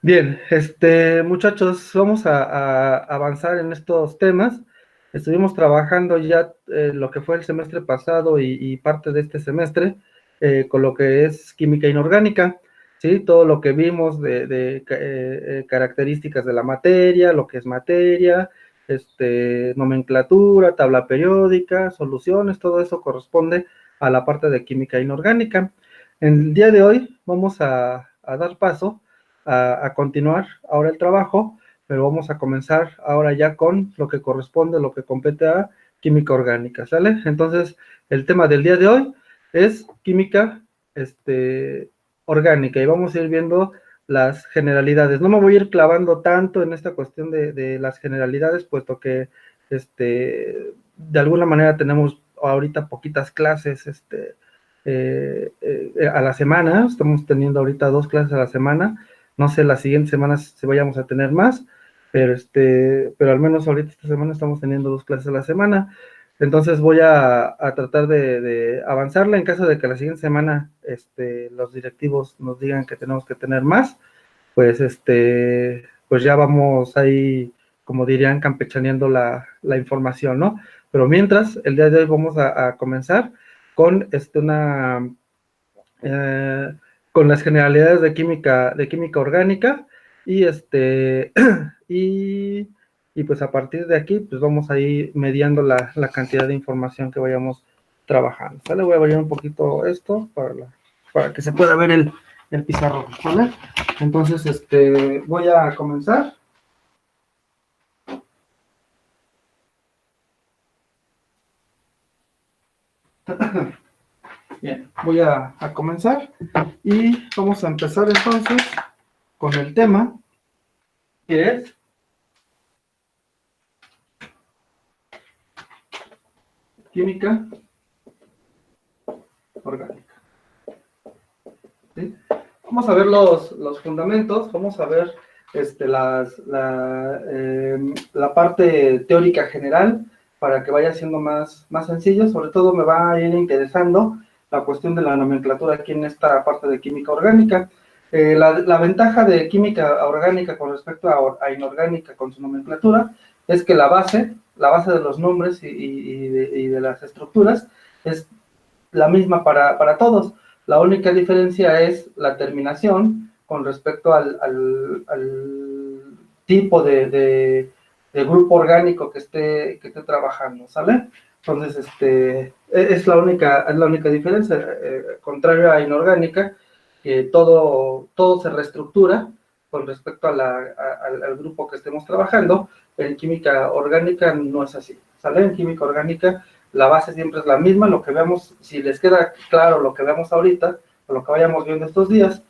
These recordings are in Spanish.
Bien, muchachos, vamos a avanzar en estos temas. Estuvimos trabajando ya lo que fue el semestre pasado y parte de este semestre con lo que es química inorgánica, ¿sí? Todo lo que vimos de características de la materia, lo que es materia, nomenclatura, tabla periódica, soluciones, todo eso corresponde a la parte de química inorgánica. El día de hoy vamos a dar paso a continuar ahora el trabajo, pero vamos a comenzar ahora ya con lo que corresponde, lo que compete a química orgánica, ¿sale? Entonces, el tema del día de hoy es química orgánica y vamos a ir viendo las generalidades. No me voy a ir clavando tanto en esta cuestión de las generalidades, puesto que de alguna manera tenemos ahorita poquitas clases a la semana, estamos teniendo ahorita 2 clases a la semana, no sé las siguientes semanas si vayamos a tener más, pero al menos ahorita esta semana estamos teniendo 2 clases a la semana. Entonces voy a tratar de avanzarla en caso de que la siguiente semana los directivos nos digan que tenemos que tener más, pues pues ya vamos ahí, como dirían, campechaneando la información, ¿no? Pero mientras, el día de hoy vamos a comenzar con eh, con las generalidades de química orgánica y y, y pues a partir de aquí pues vamos a ir mediando la cantidad de información que vayamos trabajando. ¿Sale? Voy a variar un poquito esto para que se pueda ver el pizarrón, ¿vale? Entonces, voy a comenzar. Bien, voy a comenzar y vamos a empezar entonces con el tema que es química orgánica. ¿Sí? Vamos a ver los fundamentos, vamos a ver la parte teórica general para que vaya siendo más sencillo. Sobre todo me va a ir interesando la cuestión de la nomenclatura aquí en esta parte de química orgánica. La ventaja de química orgánica con respecto a inorgánica con su nomenclatura es que la base de los nombres y de las estructuras es la misma para todos. La única diferencia es la terminación con respecto al tipo de grupo orgánico que esté trabajando, ¿sale? Entonces, es la única diferencia, contrario a inorgánica, que todo se reestructura con respecto al grupo que estemos trabajando. En química orgánica no es así, ¿sale? En química orgánica la base siempre es la misma, lo que vemos, si les queda claro lo que vemos ahorita, o lo que vayamos viendo estos días,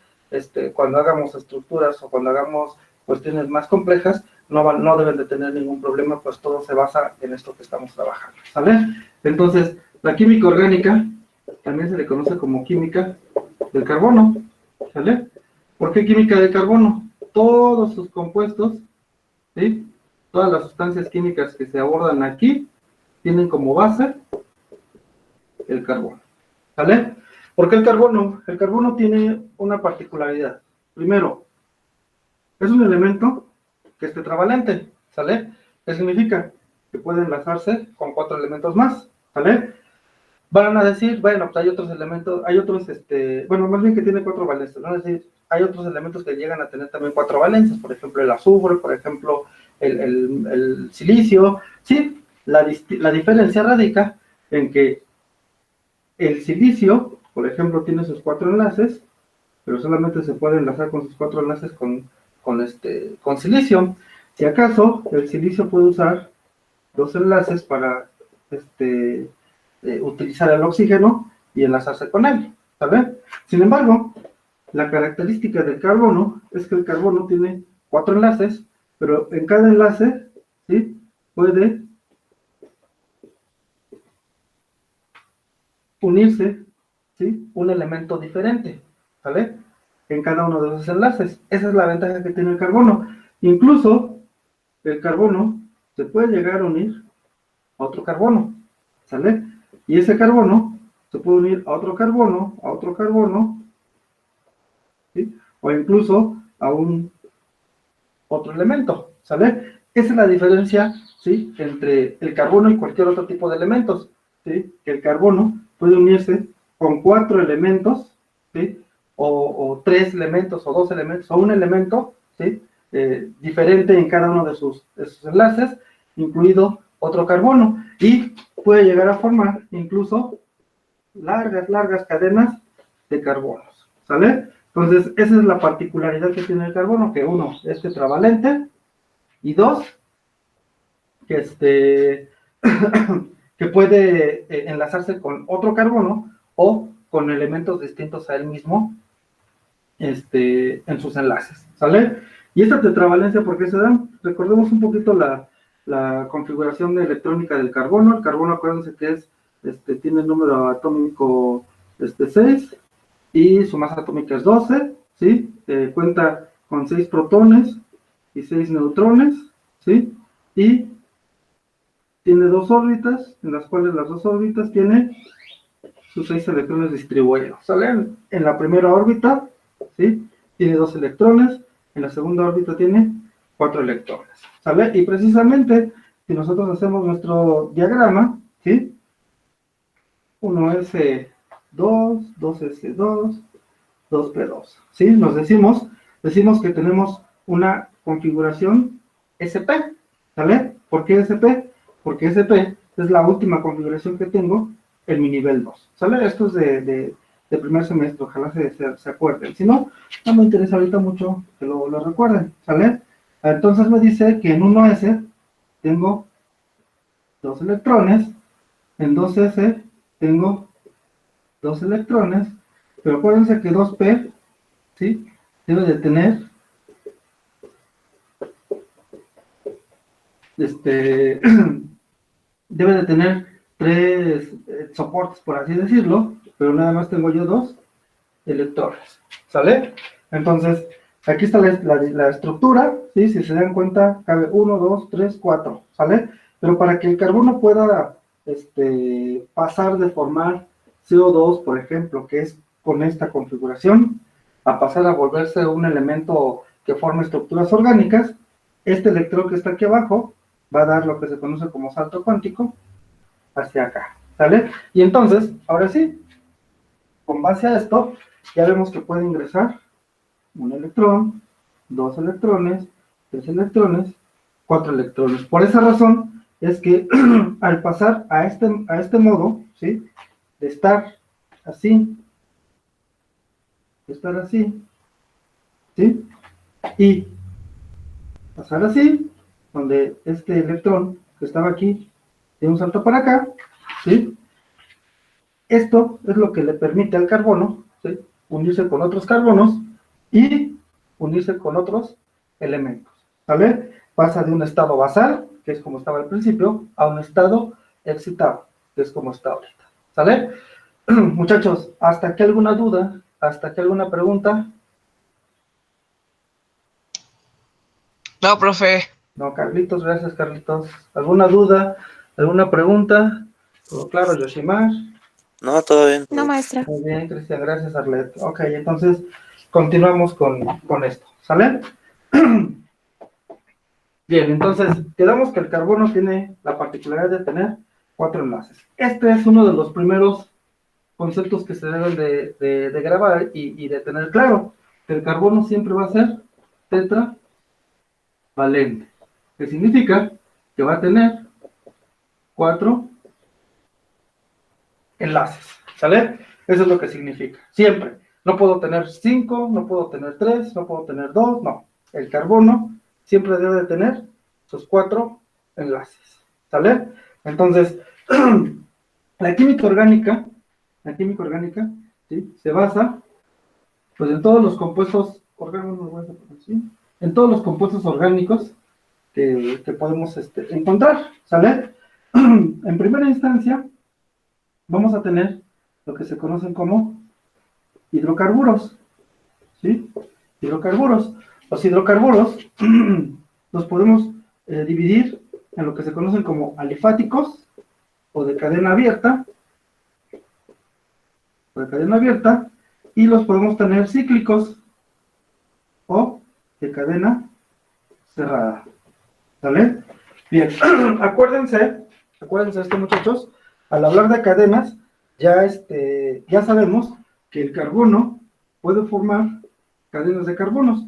cuando hagamos estructuras o cuando hagamos cuestiones más complejas, no deben de tener ningún problema, pues todo se basa en esto que estamos trabajando, ¿sale? Entonces, la química orgánica también se le conoce como química del carbono, ¿sale? ¿Por qué química del carbono? Todos sus compuestos, ¿sí? Todas las sustancias químicas que se abordan aquí tienen como base el carbono, ¿sale? ¿Por qué el carbono? El carbono tiene una particularidad. Primero, es un elemento que es tetravalente, ¿sale? ¿Qué significa? Que puede enlazarse con 4 elementos más, ¿sale? Van a decir, bueno, pues hay otros elementos, bueno, más bien que tiene 4 valencias, van a decir, hay otros elementos que llegan a tener también 4 valencias, por ejemplo, el azufre, por ejemplo, el silicio, sí, la diferencia radica en que el silicio, por ejemplo, tiene sus 4 enlaces, pero solamente se puede enlazar con sus 4 enlaces con silicio. Si acaso, el silicio puede usar 2 enlaces para utilizar el oxígeno y enlazarse con él, ¿sabes? Sin embargo, la característica del carbono es que el carbono tiene 4 enlaces, pero en cada enlace, ¿sí?, puede unirse, ¿sí?, un elemento diferente, ¿vale? En cada uno de esos enlaces. Esa es la ventaja que tiene el carbono. Incluso el carbono se puede llegar a unir a otro carbono, ¿sale? Y ese carbono se puede unir a otro carbono, ¿sí? O incluso a un otro elemento, ¿sale? Esa es la diferencia, ¿sí? Entre el carbono y cualquier otro tipo de elementos, ¿sí? Que el carbono puede unirse con 4 elementos, ¿sí? O 3 elementos, o 2 elementos, o un elemento, ¿sí? Diferente en cada uno de sus enlaces, incluido otro carbono, y puede llegar a formar incluso largas cadenas de carbonos, ¿sale? Entonces, esa es la particularidad que tiene el carbono, que uno, es tetravalente, y dos, que que puede enlazarse con otro carbono o con elementos distintos a él mismo en sus enlaces, ¿sale? Y esta tetravalencia, ¿por qué se da? Recordemos un poquito la configuración de electrónica del carbono. El carbono, acuérdense que tiene el número atómico 6 y su masa atómica es 12, ¿sí? Cuenta con 6 protones y 6 neutrones, ¿sí? Y tiene 2 órbitas, en las cuales las 2 órbitas tienen sus 6 electrones distribuidos, ¿sale? En la primera órbita, ¿sí? Tiene 2 electrones, en la segunda órbita tiene 4 electrones, ¿sale? Y precisamente, si nosotros hacemos nuestro diagrama, ¿sí? 1s2, 2s2, 2p2, ¿sí? Nos decimos que tenemos una configuración SP, ¿sale? ¿Por qué SP? Porque SP es la última configuración que tengo en mi nivel 2, ¿sale? Esto es de primer semestre, ojalá se acuerden. Si no, no me interesa ahorita mucho que lo recuerden, ¿sale? Entonces me dice que en 1s tengo 2 electrones, en 2s tengo 2 electrones, pero acuérdense que 2p, ¿sí? Debe de tener debe de tener 3 soportes, por así decirlo, pero nada más tengo yo 2 electrones, ¿sale? Entonces, aquí está la estructura, ¿sí? Si se dan cuenta, cabe 1, 2, 3, 4, ¿sale? Pero para que el carbono pueda pasar de formar CO2, por ejemplo, que es con esta configuración, a pasar a volverse un elemento que forme estructuras orgánicas, este electrón que está aquí abajo va a dar lo que se conoce como salto cuántico hacia acá, ¿sale? Y entonces, ahora sí, con base a esto, ya vemos que puede ingresar un electrón, 2 electrones, 3 electrones, 4 electrones. Por esa razón es que al pasar a este modo, ¿sí? De estar así, ¿sí? Y pasar así, donde este electrón que estaba aquí tiene un salto para acá, ¿sí? Esto es lo que le permite al carbono, ¿sí? Unirse con otros carbonos y unirse con otros elementos, ¿sale? Pasa de un estado basal, que es como estaba al principio, a un estado excitado, que es como está ahorita, ¿sale? Muchachos, ¿hasta aquí alguna duda? ¿Hasta aquí alguna pregunta? No, profe. No, Carlitos, gracias, Carlitos. ¿Alguna duda? ¿Alguna pregunta? ¿Todo claro, Yoshimar? No, todo bien. No, maestra. Muy bien, Cristian, gracias, Arlet. Ok, entonces continuamos con esto, ¿sale? Bien, entonces quedamos que el carbono tiene la particularidad de tener 4 enlaces. Este es uno de los primeros conceptos que se deben de grabar y de tener claro, que el carbono siempre va a ser tetravalente, que significa que va a tener 4 enlaces, ¿sale? Eso es lo que significa, siempre. No puedo tener 5, no puedo tener 3, no puedo tener 2, no. El carbono siempre debe de tener sus 4 enlaces, ¿sale? Entonces, la química orgánica, ¿sí? Se basa, pues, en todos los compuestos orgánicos, en todos los compuestos orgánicos que podemos encontrar, ¿sale? En primera instancia, vamos a tener lo que se conocen como hidrocarburos, ¿sí? Hidrocarburos. Los hidrocarburos los podemos dividir en lo que se conocen como alifáticos o de cadena abierta, y los podemos tener cíclicos o de cadena cerrada. ¿Sale? Bien, acuérdense esto, muchachos, al hablar de cadenas, ya sabemos que el carbono puede formar cadenas de carbonos.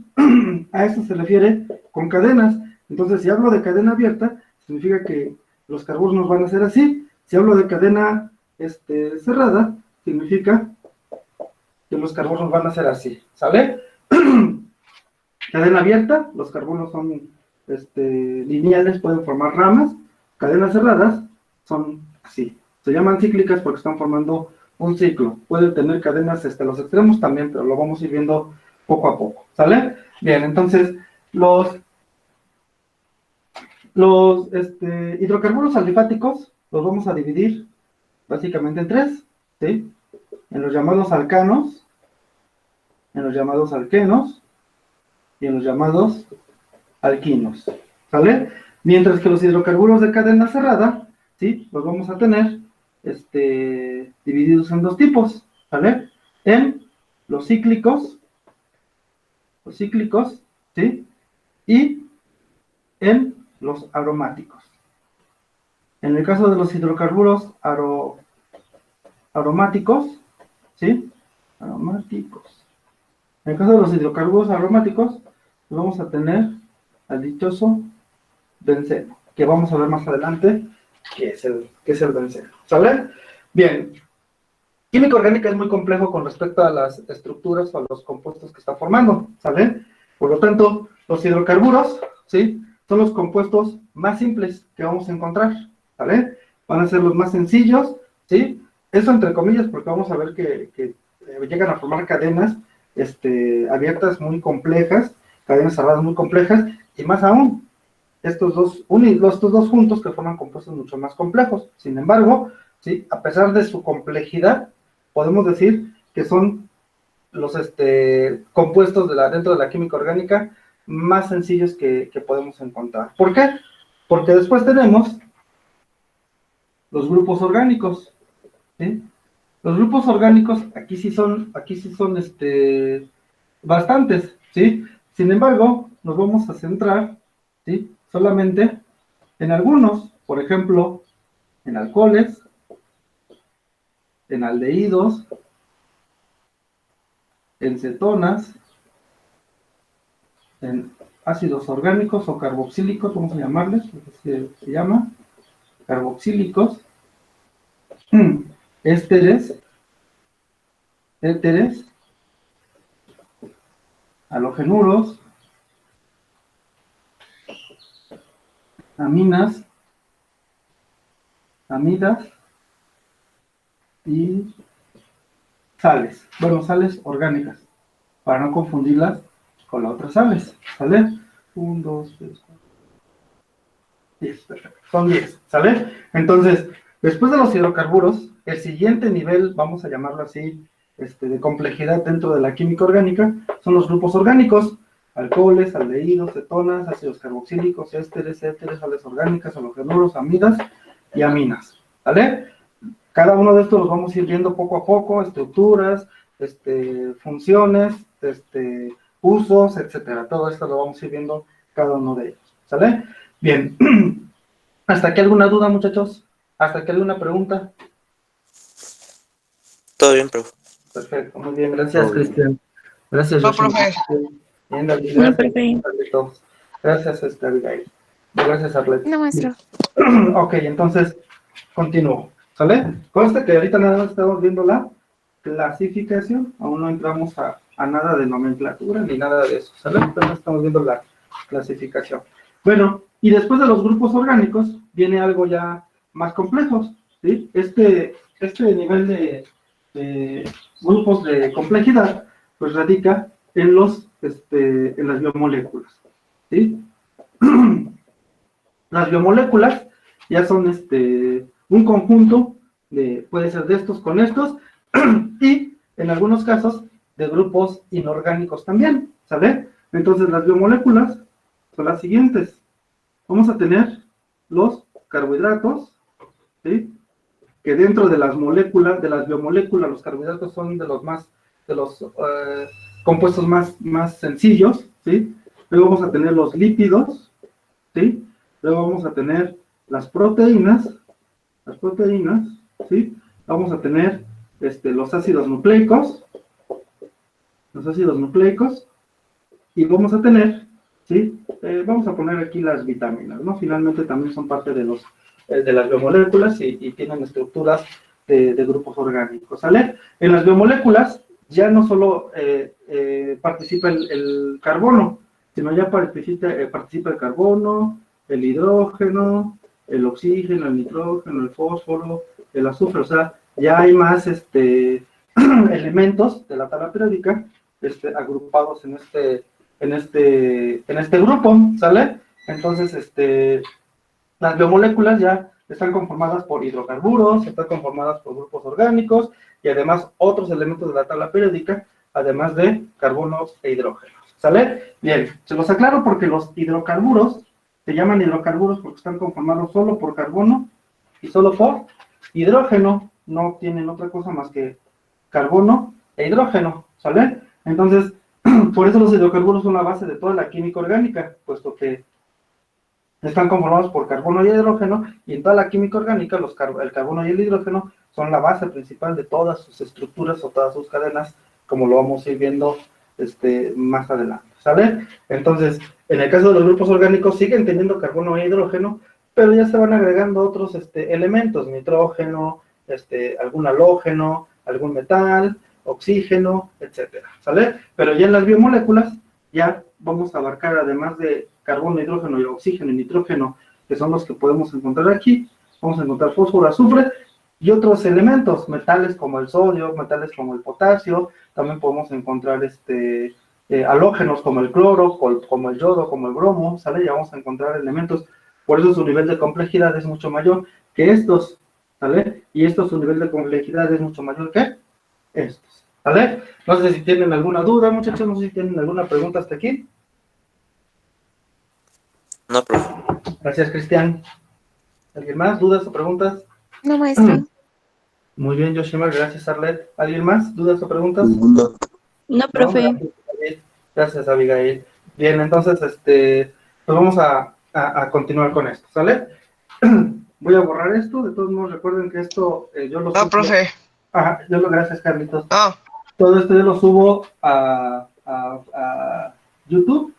A eso se refiere con cadenas. Entonces, si hablo de cadena abierta, significa que los carbonos van a ser así. Si hablo de cadena cerrada, significa que los carbonos van a ser así. ¿Sale? Cadena abierta, los carbonos son lineales, pueden formar ramas. Cadenas cerradas son así. Se llaman cíclicas porque están formando un ciclo. Pueden tener cadenas los extremos también, pero lo vamos a ir viendo poco a poco. ¿Sale? Bien, entonces, los hidrocarburos alifáticos los vamos a dividir básicamente en tres, ¿sí? En los llamados alcanos, en los llamados alquenos y en los llamados alquinos. ¿Sale? Mientras que los hidrocarburos de cadena cerrada, ¿sí? Los vamos a tener divididos en dos tipos, ¿sale? En los cíclicos, ¿sí? Y en los aromáticos. En el caso de los hidrocarburos aromáticos, ¿sí? Aromáticos. En el caso de los hidrocarburos aromáticos, vamos a tener al dichoso benceno, que vamos a ver más adelante qué es el benceno. ¿Sale? Bien. Química orgánica es muy complejo con respecto a las estructuras o a los compuestos que está formando. ¿Sale? Por lo tanto, los hidrocarburos, ¿sí? Son los compuestos más simples que vamos a encontrar. ¿Sale? Van a ser los más sencillos, ¿sí? Eso entre comillas, porque vamos a ver que llegan a formar cadenas abiertas muy complejas, cadenas cerradas muy complejas, y más aún, estos dos juntos que forman compuestos mucho más complejos. Sin embargo, ¿sí? A pesar de su complejidad, podemos decir que son los compuestos dentro de la química orgánica más sencillos que podemos encontrar. ¿Por qué? Porque después tenemos los grupos orgánicos, ¿sí? Los grupos orgánicos aquí sí son bastantes, ¿sí? Sin embargo, nos vamos a centrar, ¿sí? Solamente en algunos, por ejemplo, en alcoholes, en aldehídos, en cetonas, en ácidos orgánicos o carboxílicos, vamos a llamarles, se llama carboxílicos, ésteres, halogenuros, aminas, amidas y sales. Bueno, sales orgánicas, para no confundirlas con las otras sales. ¿Sale? 1, 2, 3, 4, 10, perfecto. Son 10, ¿sale? Entonces, después de los hidrocarburos, el siguiente nivel, vamos a llamarlo así, de complejidad dentro de la química orgánica, son los grupos orgánicos: alcoholes, aldehídos, cetonas, ácidos carboxílicos, ésteres, sales orgánicas, halogenuros, amidas y aminas. ¿Vale? Cada uno de estos los vamos a ir viendo poco a poco: estructuras, funciones, usos, etcétera. Todo esto lo vamos a ir viendo cada uno de ellos. ¿Sale? Bien. ¿Hasta aquí alguna duda, muchachos? ¿Hasta aquí alguna pregunta? Todo bien, profe. Perfecto, muy bien, gracias, Cristian. Gracias, profe. Bien, David, No, gracias, profe. Carlitos. Gracias, Abigail. Gracias, Arlet. No, maestro. Ok, entonces, continúo. ¿Sale? Consta que ahorita nada más estamos viendo la clasificación, aún no entramos a nada de nomenclatura ni nada de eso. ¿Sale? Entonces estamos viendo la clasificación. Bueno, y después de los grupos orgánicos, viene algo ya más complejo, ¿sí? Este nivel de grupos de complejidad, pues radica en en las biomoléculas, ¿sí? Las biomoléculas ya son un conjunto puede ser de estos con estos, y en algunos casos de grupos inorgánicos también, ¿sale? Entonces las biomoléculas son las siguientes. Vamos a tener los carbohidratos, ¿sí? Que dentro de las moléculas, de las biomoléculas, los carbohidratos son de los compuestos más sencillos, ¿sí? luego vamos a tener los lípidos, ¿sí? Luego vamos a tener las proteínas, ¿sí? Vamos a tener los ácidos nucleicos, y vamos a tener, ¿sí? Vamos a poner aquí las vitaminas, ¿no? Finalmente también son parte de las biomoléculas y tienen estructuras de grupos orgánicos, ¿sale? En las biomoléculas ya no solo participa el carbono, sino ya participa el carbono, el hidrógeno, el oxígeno, el nitrógeno, el fósforo, el azufre, o sea, ya hay más elementos de la tabla periódica agrupados en este grupo, ¿sale? Entonces, las biomoléculas ya están conformadas por hidrocarburos, están conformadas por grupos orgánicos y además otros elementos de la tabla periódica, además de carbonos e hidrógenos, ¿sale? Bien, se los aclaro porque los hidrocarburos se llaman hidrocarburos porque están conformados solo por carbono y solo por hidrógeno, no tienen otra cosa más que carbono e hidrógeno, ¿sale? Entonces, por eso los hidrocarburos son la base de toda la química orgánica, puesto que están conformados por carbono y hidrógeno, y en toda la química orgánica el carbono y el hidrógeno son la base principal de todas sus estructuras o todas sus cadenas, como lo vamos a ir viendo más adelante, ¿sale? Entonces, en el caso de los grupos orgánicos siguen teniendo carbono e hidrógeno, pero ya se van agregando otros elementos, nitrógeno, algún halógeno, algún metal, oxígeno, etcétera, ¿sale? Pero ya en las biomoléculas ya vamos a abarcar, además de carbono, hidrógeno, y oxígeno y nitrógeno, que son los que podemos encontrar aquí, vamos a encontrar fósforo, azufre y otros elementos, metales como el sodio, metales como el potasio, también podemos encontrar halógenos como el cloro, como el yodo, como el bromo, ¿sale? Ya vamos a encontrar elementos, por eso su nivel de complejidad es mucho mayor que estos, ¿sale? Y su nivel de complejidad es mucho mayor que estos, ¿vale? No sé si tienen alguna duda, muchachos, no sé si tienen alguna pregunta hasta aquí. No, profe. Gracias, Cristian. ¿Alguien más? ¿Dudas o preguntas? No, maestro. Muy bien, Yoshima, gracias, Arlet. ¿Alguien más? ¿Dudas o preguntas? No, profe. No, gracias, Abigail. Bien, entonces, pues vamos a continuar con esto, ¿sale? Voy a borrar esto, de todos modos recuerden que esto yo lo subo. No, profe. Ajá, gracias, Carlitos. No. Todo esto yo lo subo a YouTube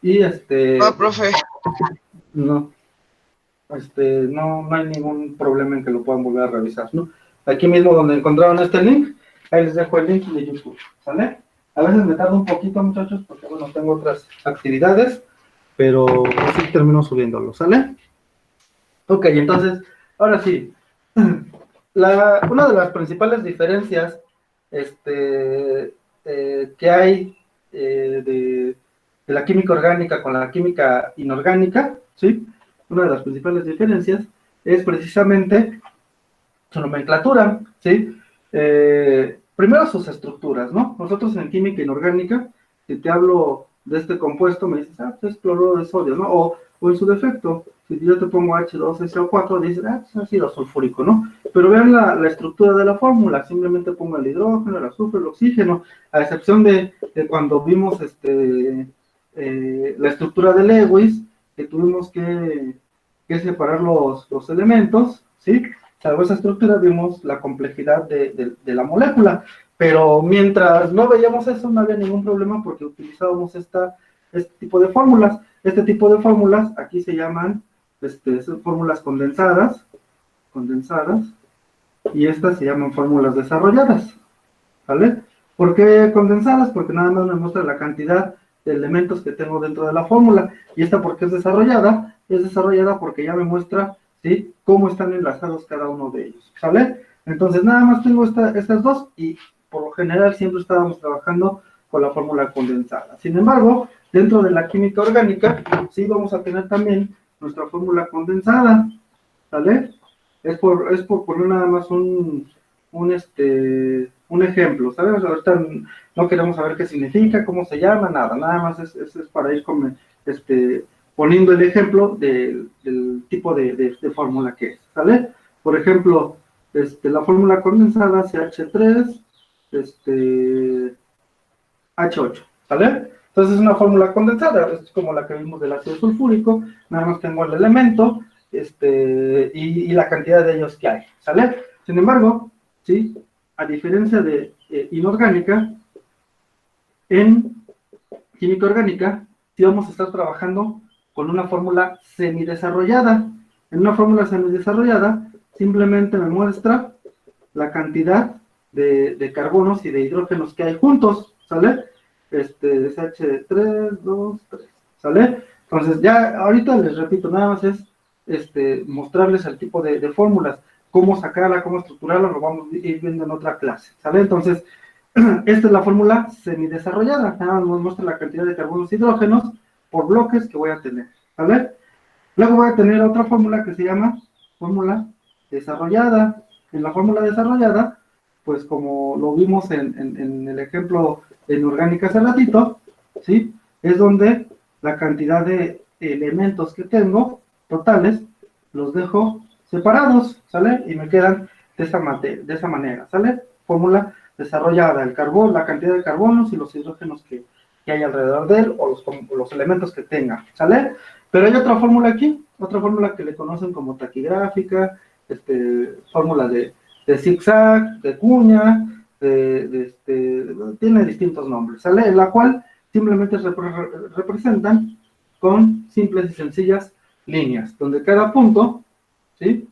y No, profe. no, no hay ningún problema en que lo puedan volver a revisar, ¿no? Aquí mismo donde encontraron este link, ahí les dejo el link de YouTube, ¿sale? A veces me tardo un poquito, muchachos, porque bueno, tengo otras actividades, pero sí termino subiéndolo, ¿sale? Ok, entonces, ahora sí, una de las principales diferencias que hay de la química orgánica con la química inorgánica, ¿sí? Una de las principales diferencias es precisamente su nomenclatura, ¿sí? Primero sus estructuras, ¿no? Nosotros en química inorgánica, si te hablo de este compuesto, me dices, pues es cloruro de sodio, ¿no? O en su defecto, si yo te pongo H2SO4, dices, pues es ácido sulfúrico, ¿no? Pero vean la estructura de la fórmula, simplemente pongo el hidrógeno, el azufre, el oxígeno, a excepción de cuando vimos la estructura de Lewis, que tuvimos que separar los elementos, ¿sí? Salvo esa estructura, vimos la complejidad de la molécula, pero mientras no veíamos eso, no había ningún problema porque utilizábamos este tipo de fórmulas. Este tipo de fórmulas aquí se llaman son fórmulas condensadas, y estas se llaman fórmulas desarrolladas, ¿vale? ¿Por qué condensadas? Porque nada más me muestra la cantidad de elementos que tengo dentro de la fórmula. Y esta, ¿por qué es desarrollada? Es desarrollada porque ya me muestra, ¿sí?, cómo están enlazados cada uno de ellos, ¿sale? Entonces nada más tengo estas dos y por lo general siempre estábamos trabajando con la fórmula condensada. Sin embargo, dentro de la química orgánica, sí vamos a tener también nuestra fórmula condensada, ¿sale? Es por poner nada más un ejemplo, ¿sabes? Ahorita no queremos saber qué significa, cómo se llama, nada más es para ir poniendo el ejemplo del tipo de fórmula que es, ¿sale? Por ejemplo, la fórmula condensada CH3, H8, ¿sale? Entonces es una fórmula condensada, es como la que vimos del ácido sulfúrico, nada más tengo el elemento, y la cantidad de ellos que hay, ¿sale? Sin embargo, ¿sí? A diferencia de inorgánica, en química orgánica, sí vamos a estar trabajando con una fórmula semidesarrollada. En una fórmula semidesarrollada, simplemente me muestra la cantidad de carbonos y de hidrógenos que hay juntos, ¿sale? CH3, 2, 3, ¿sale? Entonces, ya ahorita les repito, nada más es mostrarles el tipo de fórmulas, cómo sacarla, cómo estructurarla, lo vamos a ir viendo en otra clase, ¿sale? Entonces, esta es la fórmula semidesarrollada, nada más nos muestra la cantidad de carbonos y hidrógenos por bloques que voy a tener, ¿vale? Luego voy a tener otra fórmula que se llama fórmula desarrollada. En la fórmula desarrollada, pues como lo vimos en el ejemplo en orgánica hace ratito, ¿sí? Es donde la cantidad de elementos que tengo, totales, los dejo separados, ¿sale? Y me quedan de esa manera, ¿sale? Fórmula desarrollada, el carbón, la cantidad de carbonos y los hidrógenos que hay alrededor de él, o los elementos que tenga, ¿sale? Pero hay otra fórmula aquí, otra fórmula que le conocen como taquigráfica, fórmula de zigzag, de cuña, tiene distintos nombres, ¿sale? En la cual simplemente representan con simples y sencillas líneas, donde cada punto, ¿sí?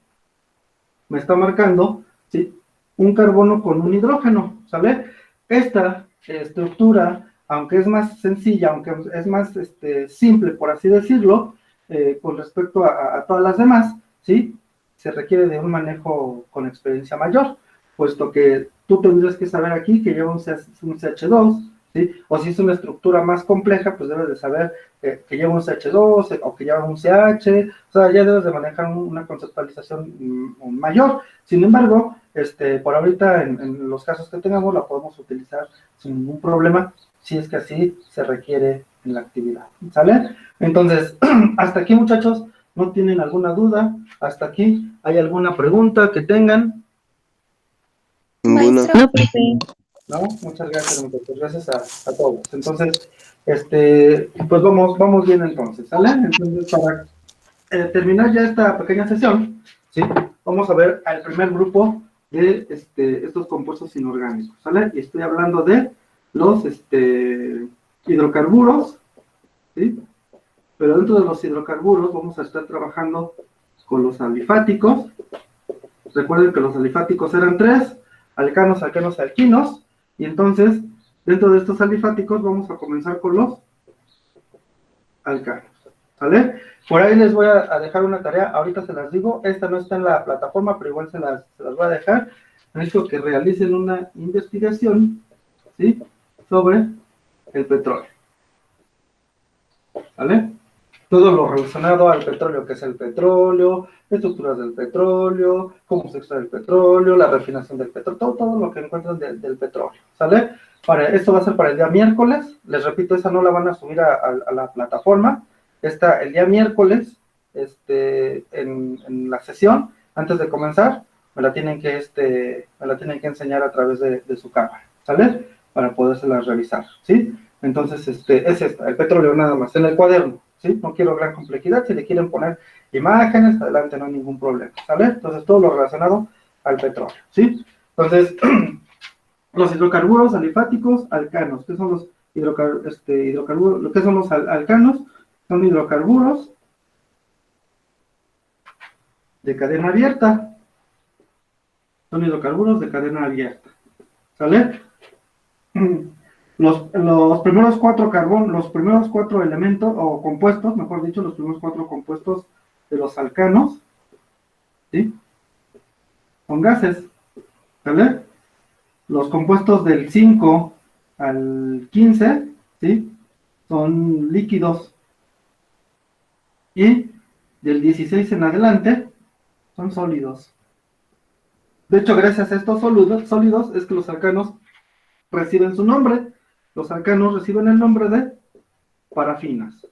Me está marcando, ¿sí? Un carbono con un hidrógeno, ¿sale? Esta estructura, aunque es más sencilla, aunque es más simple, por así decirlo, con respecto a todas las demás, ¿sí? Se requiere de un manejo con experiencia mayor, puesto que tú tendrías que saber aquí que lleva un CH2, ¿sí? O si es una estructura más compleja, pues debes de saber que lleva un CH2 o que lleva un CH, o sea, ya debes de manejar una conceptualización mayor. Sin embargo, por ahorita en los casos que tengamos la podemos utilizar sin ningún problema, si es que así se requiere en la actividad, ¿sale? Entonces, hasta aquí, muchachos, ¿no tienen alguna duda? Hasta aquí, ¿hay alguna pregunta que tengan? Ninguna. Maestro. No, profe. ¿No? Muchas gracias, muchachos, gracias a todos. Entonces, pues vamos bien entonces, ¿sale? Entonces, para terminar ya esta pequeña sesión, ¿sí? Vamos a ver al primer grupo de estos compuestos inorgánicos, ¿sale? Y estoy hablando de los hidrocarburos, ¿sí? Pero dentro de los hidrocarburos vamos a estar trabajando con los alifáticos. Recuerden que los alifáticos eran 3, alcanos, alquenos, alquinos, y entonces, dentro de estos alifáticos vamos a comenzar con los alcanos, ¿sale? Por ahí les voy a dejar una tarea, ahorita se las digo, esta no está en la plataforma, pero igual se las voy a dejar. Necesito que realicen una investigación, ¿sí? Sobre el petróleo, ¿vale? Todo lo relacionado al petróleo, que es el petróleo, estructuras del petróleo, cómo se extrae el petróleo, la refinación del petróleo, todo lo que encuentran del petróleo, ¿sale? Esto va a ser para el día miércoles, les repito, esa no la van a subir a la plataforma, esta el día miércoles, en la sesión, antes de comenzar, me la tienen que enseñar a través de su cámara, ¿sale? Para podérselas revisar, ¿sí? Entonces, es esta, el petróleo nada más, en el cuaderno, ¿sí? No quiero gran complejidad, si le quieren poner imágenes, adelante, no hay ningún problema, ¿sale? Entonces, todo lo relacionado al petróleo, ¿sí? Entonces, los hidrocarburos alifáticos alcanos, ¿qué son los hidrocarburos? ¿Qué son los alcanos? Son hidrocarburos de cadena abierta, son hidrocarburos de cadena abierta, ¿sale? Los primeros 4 los primeros 4 elementos, o compuestos, mejor dicho, los primeros 4 compuestos de los alcanos, ¿sí? Son gases, ¿vale? Los compuestos del 5 al 15, ¿sí? Son líquidos. Y del 16 en adelante, son sólidos. De hecho, gracias a estos sólidos es que los alcanos reciben su nombre. Los alcanos reciben el nombre de parafinas,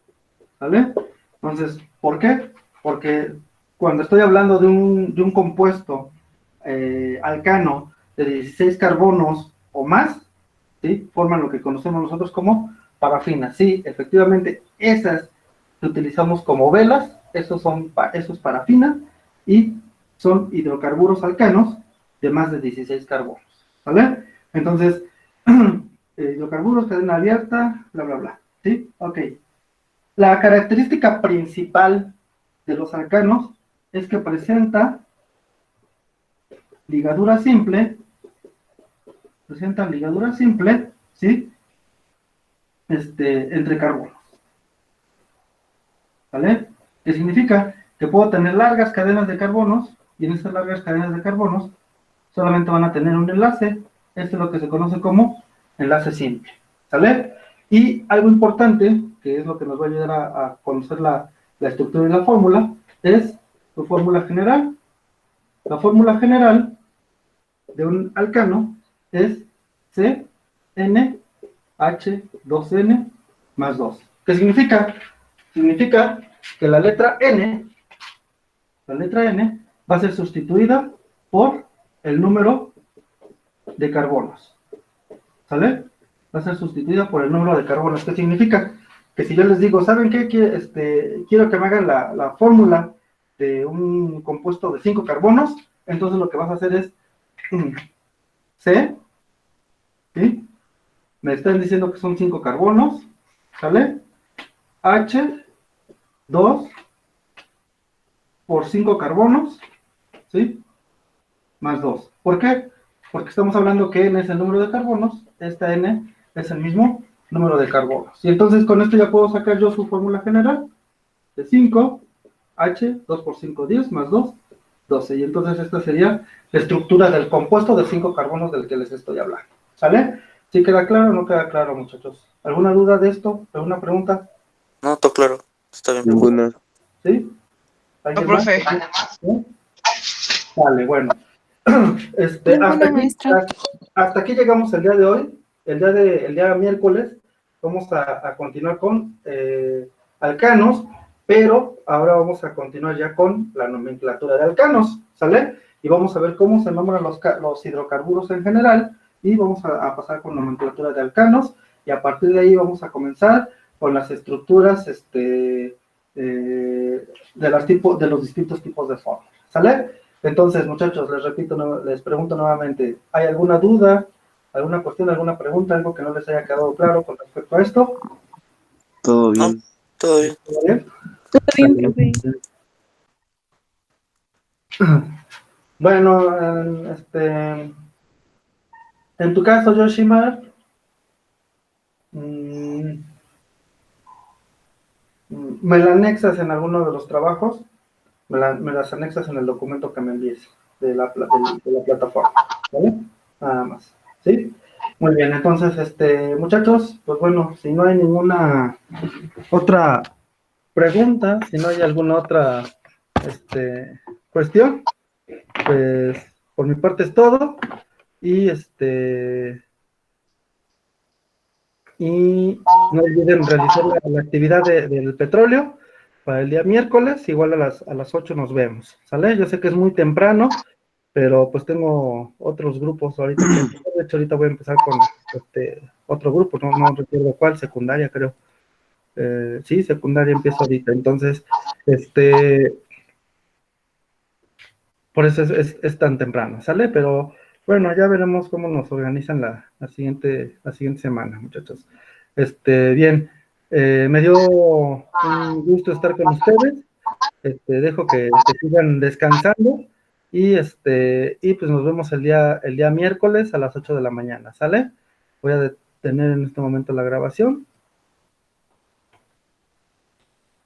¿vale? Entonces, ¿por qué? Porque cuando estoy hablando de un compuesto alcano de 16 carbonos o más, ¿sí? Forman lo que conocemos nosotros como parafina, sí, efectivamente, esas que utilizamos como velas, esos es parafina, y son hidrocarburos alcanos de más de 16 carbonos, ¿vale? Entonces, hidrocarburos, cadena abierta, bla, bla, bla, ¿sí? Ok. La característica principal de los alcanos es que presenta ligadura simple, ¿sí? Entre carbonos, ¿vale? ¿Qué significa? Que puedo tener largas cadenas de carbonos, y en estas largas cadenas de carbonos solamente van a tener un enlace. Esto es lo que se conoce como enlace simple, ¿sale? Y algo importante, que es lo que nos va a ayudar a conocer la estructura y la fórmula, es su fórmula general. La fórmula general de un alcano es CnH2n más 2. ¿Qué significa? Significa que la letra N va a ser sustituida por el número de carbonos, ¿sale? Va a ser sustituida por el número de carbonos. ¿Qué significa? Que si yo les digo, ¿saben qué? Quiero que me hagan la fórmula de un compuesto de 5 carbonos, entonces lo que vas a hacer es C, ¿sí? Me están diciendo que son 5 carbonos, ¿sale? H, 2 por 5 carbonos, ¿sí? Más 2. ¿Por qué? Porque estamos hablando que N es el número de carbonos, esta N es el mismo número de carbonos. Y entonces con esto ya puedo sacar yo su fórmula general de 5, H, 2 por 5, 10, más 2, 12. Y entonces esta sería la estructura del compuesto de 5 carbonos del que les estoy hablando. ¿Sale? ¿Sí queda claro o no queda claro, muchachos? ¿Alguna duda de esto? ¿Alguna pregunta? No, todo claro. Está bien. Ninguna. ¿Sí? No, profe. ¿Sí? Vale, bueno. Ninguna, maestra. Hasta aquí llegamos el día de hoy. El día miércoles vamos a continuar con alcanos, pero ahora vamos a continuar ya con la nomenclatura de alcanos, ¿sale? Y vamos a ver cómo se nombran los hidrocarburos en general, y vamos a pasar con nomenclatura de alcanos, y a partir de ahí vamos a comenzar con las estructuras de los distintos tipos de fórmulas, ¿sale? Entonces, muchachos, les repito, les pregunto nuevamente, ¿hay alguna duda, alguna cuestión, alguna pregunta, algo que no les haya quedado claro con respecto a esto? Todo bien. Todo bien. ¿Todo bien? Todo bien, profe. Bueno, en tu caso, Yoshimar, me la anexas en alguno de los trabajos, me las anexas en el documento que me envíes de la plataforma, ¿vale? Nada más, ¿sí? Muy bien, entonces, muchachos, pues bueno, si no hay ninguna otra pregunta, si no hay alguna otra cuestión, pues por mi parte es todo, y no olviden realizar la actividad del petróleo para el día miércoles, igual a las 8 nos vemos, ¿sale? Yo sé que es muy temprano, pero pues tengo otros grupos ahorita, de hecho ahorita voy a empezar con otro grupo, no recuerdo cuál, secundaria creo. Sí, secundaria empiezo ahorita, entonces, por eso es tan temprano, ¿sale? Pero bueno, ya veremos cómo nos organizan la siguiente semana, muchachos. Bien, me dio un gusto estar con ustedes. Dejo que sigan descansando, y pues nos vemos el día miércoles a las 8 de la mañana, ¿sale? Voy a detener en este momento la grabación